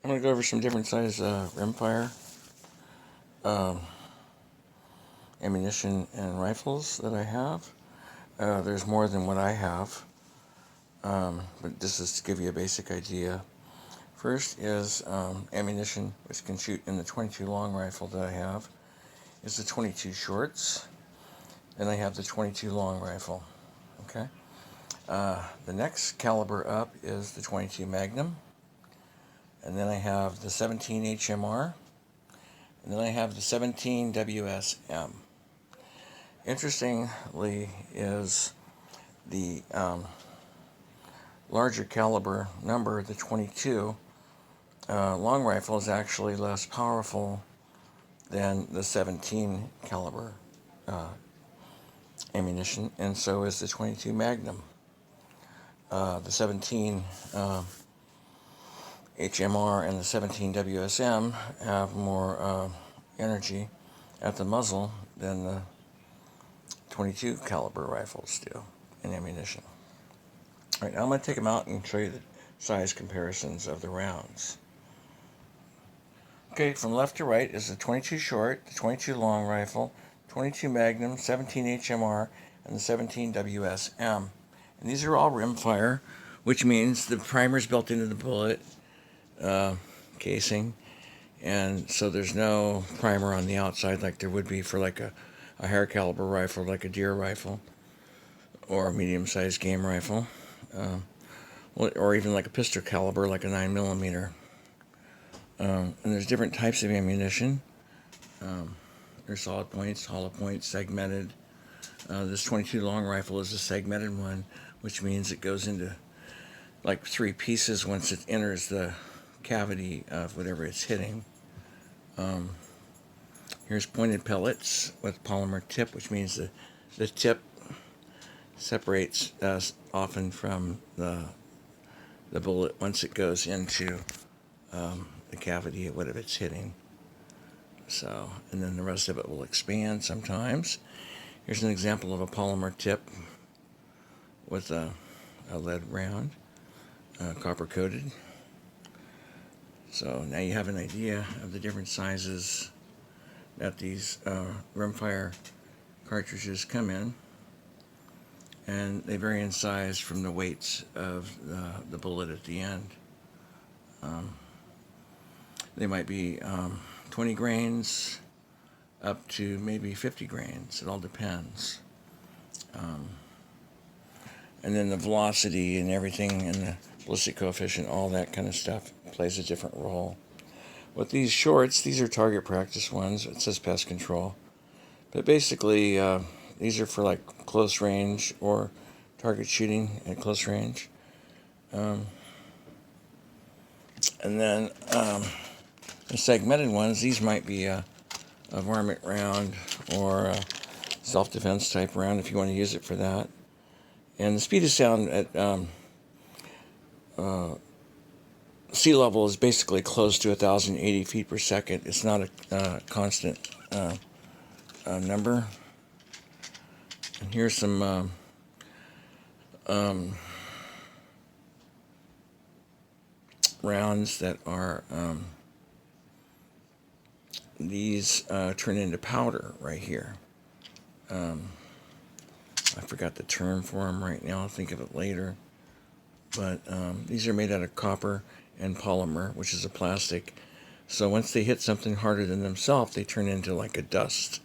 I'm going to go over some different size rimfire ammunition and rifles that I have. There's more than what I have, but this is to give you a basic idea. First is ammunition, which can shoot in the 22 long rifle that I have, is the 22 shorts. Then I have the 22 long rifle. Okay. The next caliber up is the 22 Magnum. And then I have the 17 HMR. And then I have the 17 WSM. Interestingly is the larger caliber number, the 22 long rifle, is actually less powerful than the 17 caliber ammunition, and so is the 22 Magnum. The 17 HMR and the 17 WSM have more energy at the muzzle than the 22 caliber rifles do in ammunition. All right, now I'm going to take them out and show you the size comparisons of the rounds. Okay, from left to right is the 22 short, the 22 long rifle, 22 Magnum, 17 HMR, and the 17 WSM. And these are all rimfire, which means the primer's built into the bullet casing, and so there's no primer on the outside like there would be for like a higher caliber rifle, like a deer rifle or a medium-sized game rifle, or even like a pistol caliber, like a 9mm. And there's different types of ammunition. There's solid points, hollow points, segmented. This 22 long rifle is a segmented one, which means it goes into like 3 pieces once it enters the cavity of whatever it's hitting. Here's pointed pellets with polymer tip, which means the tip separates often from the bullet once it goes into the cavity of whatever it's hitting. So, and then the rest of it will expand sometimes. Here's an example of a polymer tip with a lead round, copper coated. So now you have an idea of the different sizes that these rimfire cartridges come in, and they vary in size from the weights of the bullet at the end. They might be 20 grains up to maybe 50 grains. It all depends. And then the velocity and everything, and the ballistic coefficient, all that kind of stuff plays a different role. With these shorts, these are target practice ones. It says pest control. But basically, these are for like close range or target shooting at close range. And then the segmented ones, these might be a varmint round or a self-defense type round if you want to use it for that. And the speed of sound at sea level is basically close to 1,080 feet per second. It's not a constant number. And here's some rounds that are these turn into powder right here. I forgot the term for them right now. I'll think of it later. But these are made out of copper and polymer, which is a plastic. So once they hit something harder than themselves, they turn into like a dust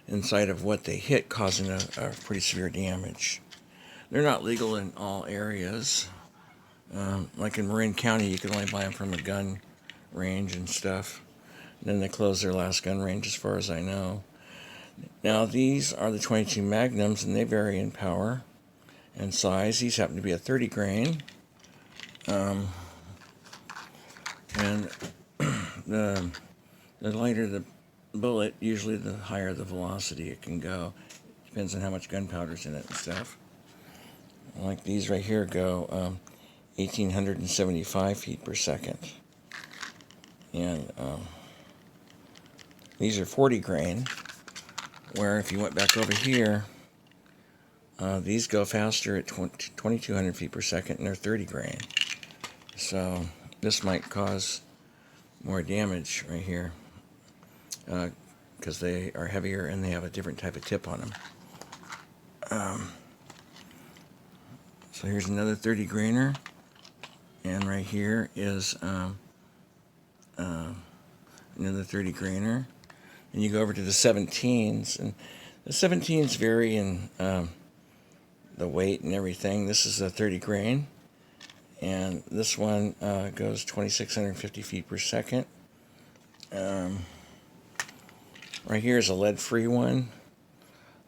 inside of what they hit, causing a pretty severe damage. They're not legal in all areas. Like in Marin County, you can only buy them from a gun range and stuff. And then they closed their last gun range, as far as I know. Now, these are the 22 Magnums, and they vary in power and size. These happen to be a 30 grain. And the lighter the bullet, usually the higher the velocity it can go. Depends on how much gunpowder's in it and stuff. Like these right here go 1,875 feet per second. And these are 40 grain, where if you went back over here, these go faster at 2,200 feet per second, and they're 30 grain. So this might cause more damage right here, because they are heavier and they have a different type of tip on them. So here's another 30 grainer, and right here is another 30 grainer. And you go over to the 17s, and the 17s vary in the weight and everything. This is a 30 grain, and this one goes 2,650 feet per second. Right here is a lead-free one.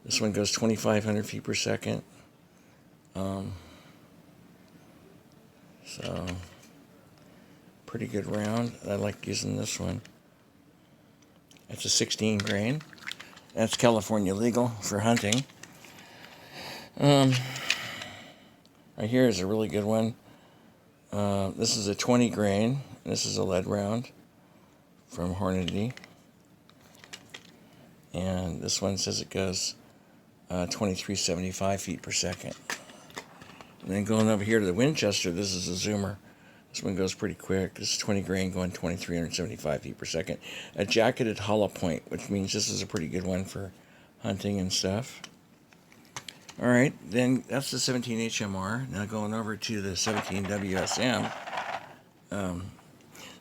This one goes 2,500 feet per second. So, pretty good round. I like using this one. That's a 16 grain. That's California legal for hunting. Right here is a really good one. This is a 20 grain. This is a lead round from Hornady. And this one says it goes 2,375 feet per second. And then going over here to the Winchester, this is a zoomer. This one goes pretty quick. This is 20 grain going 2,375 feet per second. A jacketed hollow point, which means this is a pretty good one for hunting and stuff. All right, then that's the 17 HMR. Now going over to the 17 WSM.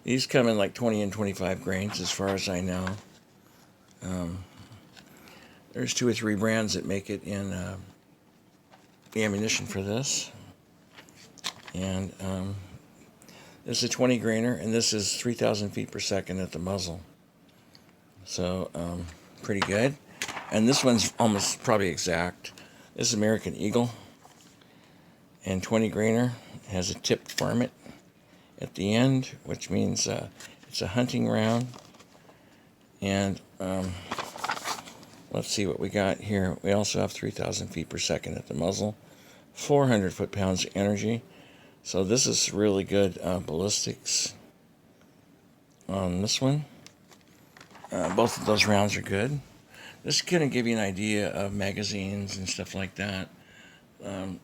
These come in like 20 and 25 grains as far as I know. There's 2 or 3 brands that make it in the ammunition for this. And this is a 20 grainer, and this is 3,000 feet per second at the muzzle. So, pretty good. And this one's almost probably exact. This is American Eagle, and 20 grainer. It has a tipped varmint at the end, which means it's a hunting round. And let's see what we got here. We also have 3,000 feet per second at the muzzle, 400 foot-pounds of energy. So this is really good ballistics on this one. Both of those rounds are good. This is going to give you an idea of magazines and stuff like that.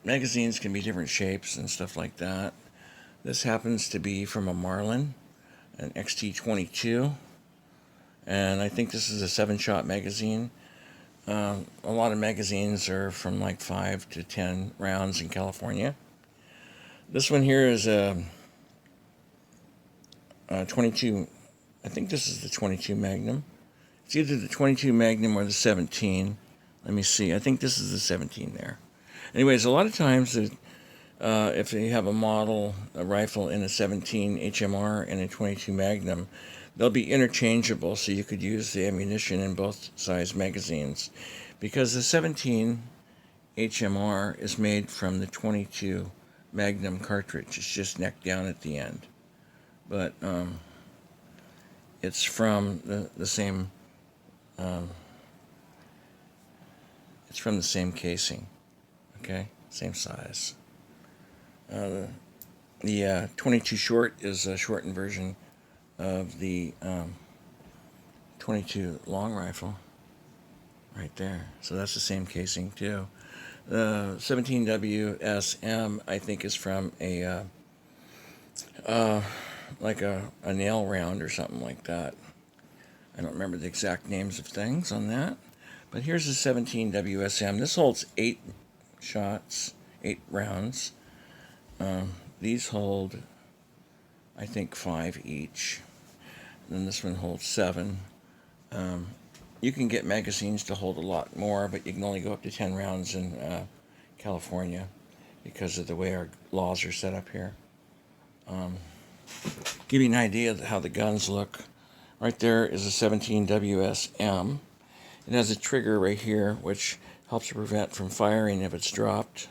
Magazines can be different shapes and stuff like that. This happens to be from a Marlin, an XT22. And I think this is a 7-shot magazine. A lot of magazines are from like 5 to 10 rounds in California. This one here is a 22, I think this is the 22 Magnum. It's either the 22 Magnum or the 17. Let me see, I think this is the 17 there. Anyways, a lot of times, if you have a rifle in a 17 HMR and a 22 Magnum, they'll be interchangeable, so you could use the ammunition in both size magazines. Because the 17 HMR is made from the 22 Magnum cartridge. It's just neck down at the end. But it's from the same it's from the same casing. Okay? Same size. The 22 short is a shortened version of the 22 long rifle right there. So that's the same casing too. The 17 WSM, I think, is from a like a nail round or something like that. I don't remember the exact names of things on that. But here's the 17 WSM. This holds 8 shots, 8 rounds. These hold, I think, 5 each. And then this one holds 7. You can get magazines to hold a lot more, but you can only go up to 10 rounds in California because of the way our laws are set up here. Give you an idea of how the guns look. Right there is a 17 WSM. It has a trigger right here, which helps to prevent from firing if it's dropped.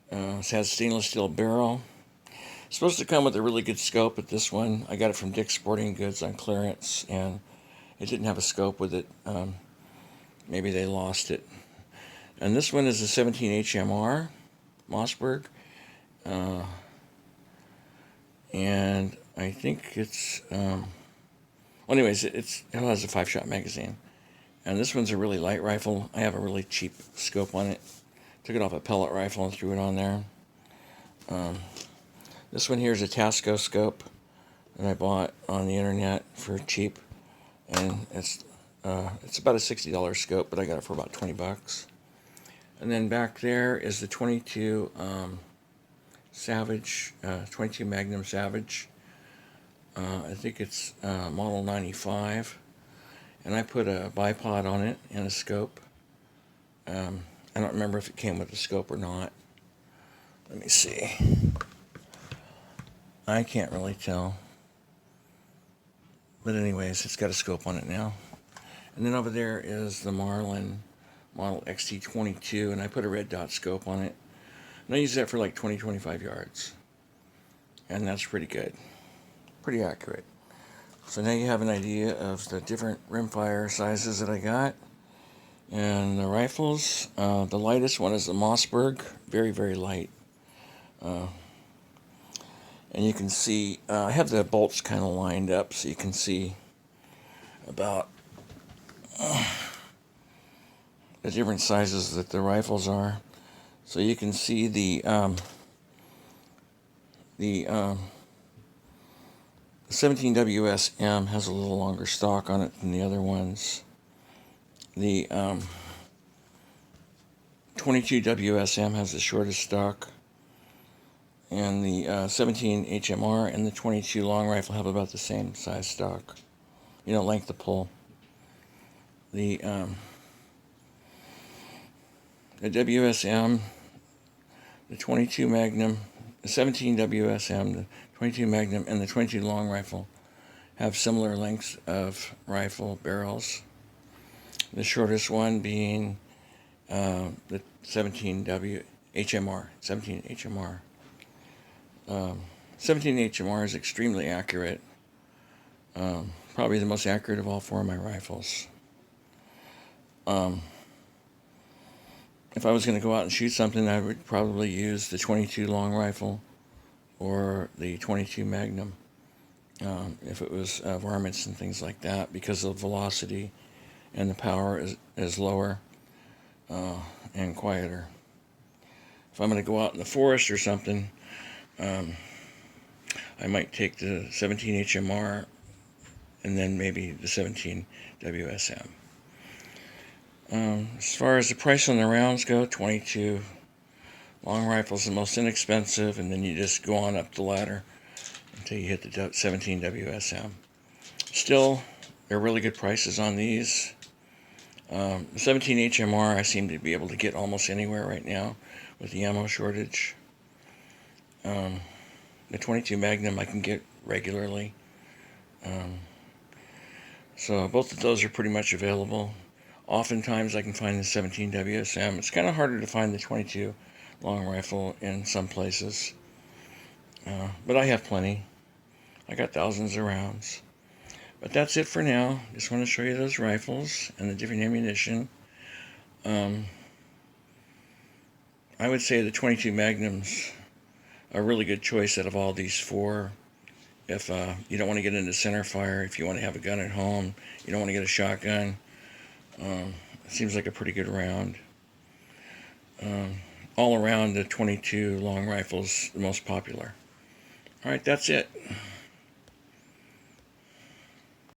It has stainless steel barrel. It's supposed to come with a really good scope, but this one, I got it from Dick's Sporting Goods on clearance, and it didn't have a scope with it. Maybe they lost it. And this one is a 17 Hmr Mossberg. And I think it's... anyways, it has a 5-shot magazine. And this one's a really light rifle. I have a really cheap scope on it. Took it off a pellet rifle and threw it on there. This one here is a Tasco scope. that I bought on the internet for cheap, and it's about a $60 scope, but I got it for about 20 bucks. And then back there is the 22 Savage, 22 Magnum Savage. I think it's model 95, and I put a bipod on it and a scope. I don't remember if it came with a scope or not. Let me see. I can't really tell. But anyways, it's got a scope on it now. And then over there is the Marlin model XT22, and I put a red dot scope on it. And I use that for like 20-25 yards. And that's pretty good. Pretty accurate. So now you have an idea of the different rimfire sizes that I got. And the rifles, the lightest one is the Mossberg, very, very light. And you can see, I have the bolts kind of lined up so you can see about the different sizes that the rifles are. So you can see the 17 WSM has a little longer stock on it than the other ones. The 22 WSM has the shortest stock, and the 17 HMR and the 22 long rifle have about the same size stock, length of pull. The WSM, the 22 Magnum, the 17 WSM, the 22 Magnum, and the 22 long rifle have similar lengths of rifle barrels. The shortest one being the 17 HMR. 17 HMR is extremely accurate. Probably the most accurate of all four of my rifles. If I was going to go out and shoot something, I would probably use the 22 long rifle or the 22 Magnum if it was varmints and things like that, because the velocity and the power is lower and quieter. If I'm going to go out in the forest or something, I might take the 17 HMR and then maybe the 17 WSM. As far as the price on the rounds go, 22 long rifles the most inexpensive, and then you just go on up the ladder until you hit the 17 WSM. Still, there are really good prices on these. The 17 HMR I seem to be able to get almost anywhere right now with the ammo shortage. The 22 Magnum I can get regularly. So both of those are pretty much available. Oftentimes I can find the 17 WSM. It's kind of harder to find the 22 long rifle in some places. But I have plenty. I got thousands of rounds. But that's it for now. Just want to show you those rifles and the different ammunition. I would say the 22 Magnums are a really good choice out of all these four. If you don't want to get into center fire, if you want to have a gun at home, you don't want to get a shotgun, it seems like a pretty good round. All around, the 22 long rifle's the most popular. Alright, that's it.